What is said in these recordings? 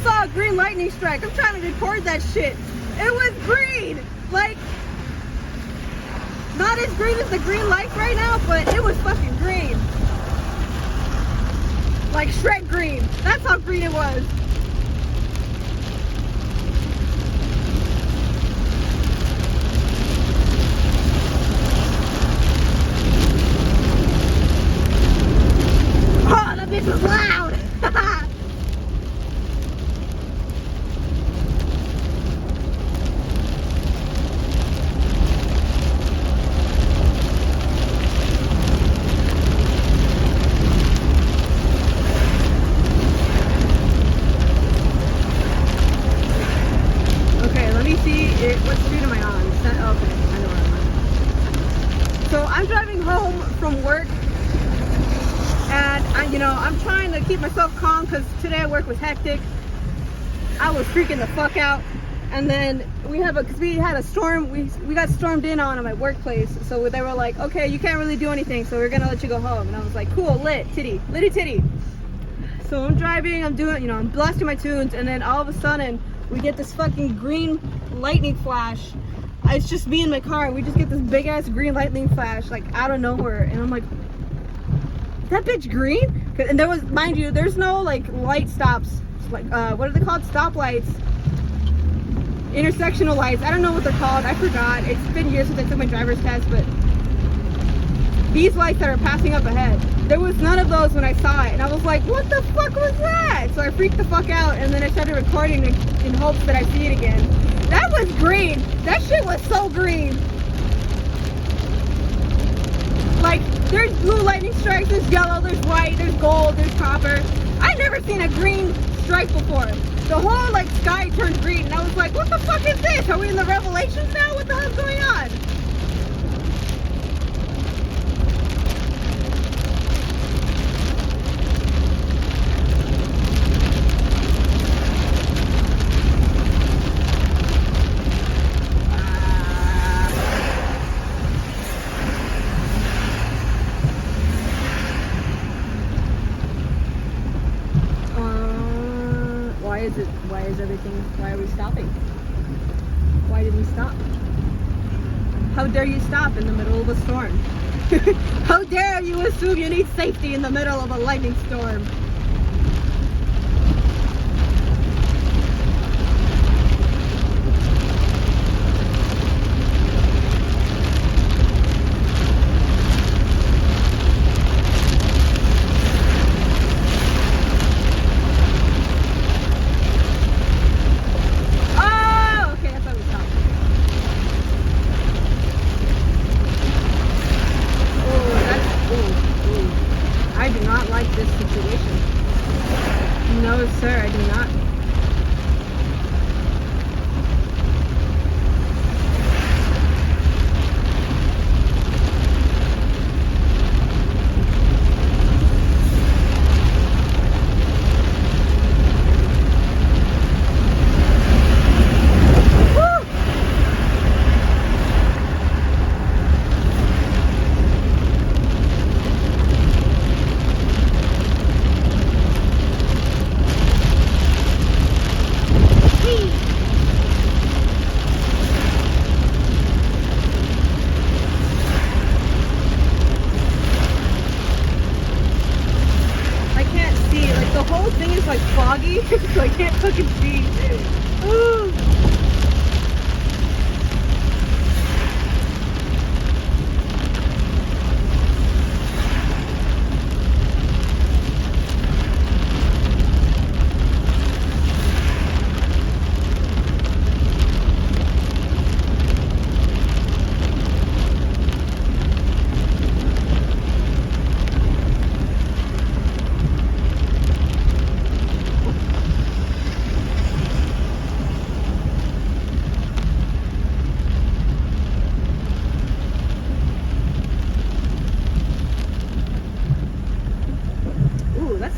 saw a green lightning strike. I'm trying to record that shit. It was green. Like, not as green as the green lights right now, but it was fucking green. Like Shrek green. That's how green it was. Oh, that bitch was loud. What street am I on? Okay, I know where I'm on. So I'm driving home from work, and I'm trying to keep myself calm because today at work was hectic. I was freaking the fuck out, and then we had a storm. We got stormed in on at my workplace, so they were like, okay, you can't really do anything, so we're gonna let you go home. And I was like, cool, litty titty. So I'm driving, I'm blasting my tunes, and then all of a sudden we get this fucking green lightning flash. It's just me in my car, and we just get this big ass green lightning flash like out of nowhere, and I'm like, is that bitch green? And there was, mind you, there's no like light stops, like what are they called, stoplights, intersectional lights, I don't know what they're called, I forgot, it's been years since I took my driver's test, but these lights that are passing up ahead, there was none of those when I saw it, and I was like, what the fuck was that? So I freaked the fuck out, and then I started recording in hopes that I see it again. That was green. That shit was so green. Like, there's blue lightning strikes, there's yellow, there's white, there's gold, there's copper. I've never seen a green strike before. The whole like sky turned green, and I was like, what the fuck is this? Are we in the Revelations now? What the hell's going on? Why are we stopping? Why did we stop? How dare you stop in the middle of a storm? How dare you assume you need safety in the middle of a lightning storm? No, sir, I do not. Like foggy, so I can't fucking see. Ooh.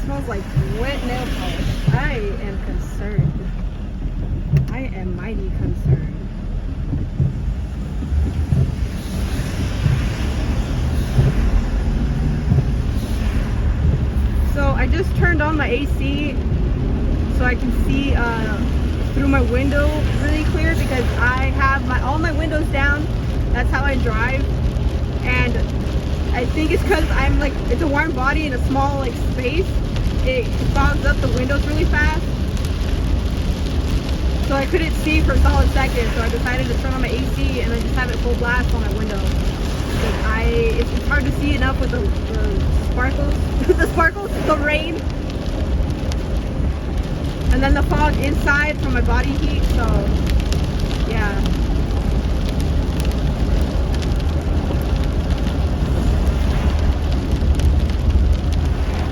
Smells like wet nail polish. I am concerned. I am mighty concerned. So I just turned on my AC so I can see through my window really clear, because I have all my windows down. That's how I drive, and I think it's because I'm like, it's a warm body in a small like space. It fogs up the windows really fast, so I couldn't see for a solid second. So I decided to turn on my AC and then just have it full blast on my window. It's hard to see enough with the sparkles, the rain, and then the fog inside from my body heat. So yeah.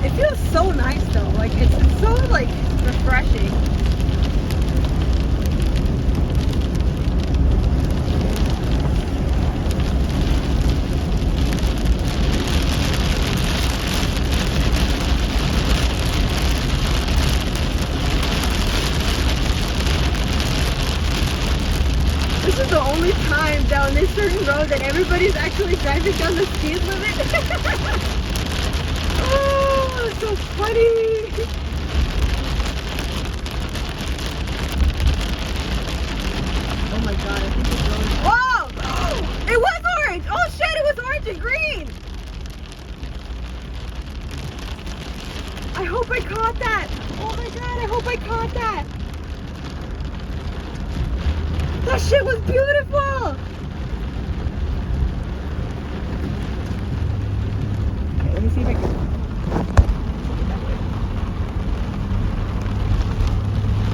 It feels so nice though. Like it's so like refreshing. This is the only time down this certain road that everybody's actually driving down the speed limit. Oh, it's so funny. Oh my god, I think it's orange. Whoa! Oh, it was orange! Oh shit, it was orange and green! I hope I caught that! Oh my god, I hope I caught that! That shit was beautiful! Okay, let me see if I can...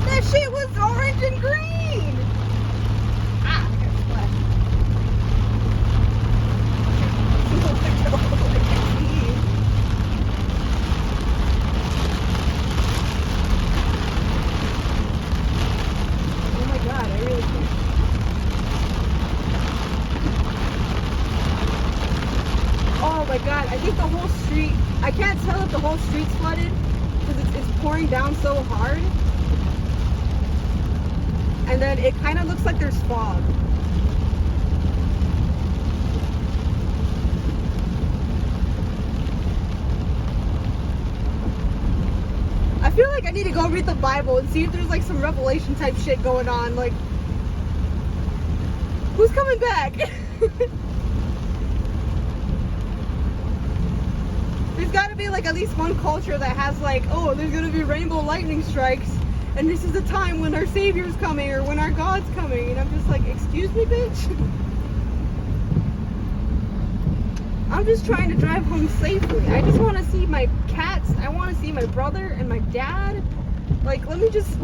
That shit was orange and green! Ah, I got splashed. Oh my god, I really can't. Oh my god, I think the whole street, I can't tell if the whole street's flooded because it's pouring down so hard. And then it kind of looks like there's fog. I feel like I need to go read the Bible and see if there's like some Revelation type shit going on. Like, who's coming back? There's got to be like at least one culture that has like, oh, there's going to be rainbow lightning strikes, and this is the time when our Savior's coming or when our God's coming. And I'm just like, excuse me, bitch? I'm just trying to drive home safely. I just want to see my cats. I want to see my brother and my dad. Like, let me just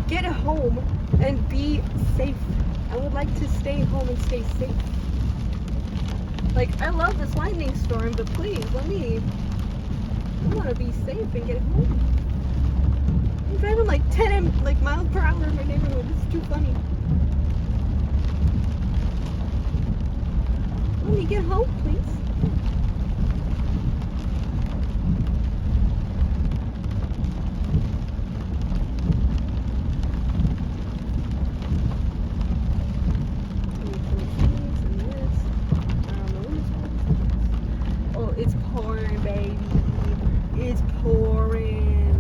get home and be safe. I would like to stay home and stay safe. Like, I love this lightning storm, but please, I want to be safe and get home. I'm driving like 10 miles per hour in my neighborhood. This is too funny. Let me get home, please. Oh, it's pouring, baby. It's pouring.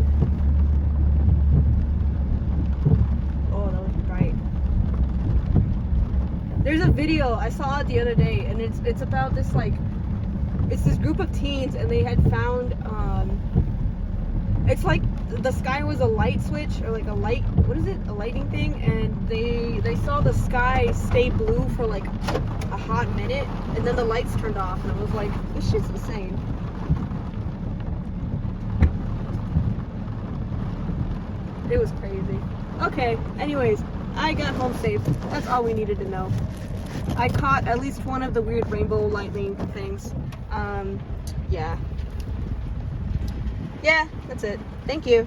Oh, that was bright. There's a video I saw it the other day, and it's about this like, it's this group of teens, and they had found it's like the sky was a light switch, or like a light, what is it, a lighting thing, and they saw the sky stay blue for like a hot minute, and then the lights turned off, and I was like, this shit's insane. It was crazy. Okay, anyways, I got home safe. That's all we needed to know. I caught at least one of the weird rainbow lightning things. Yeah, that's it. Thank you.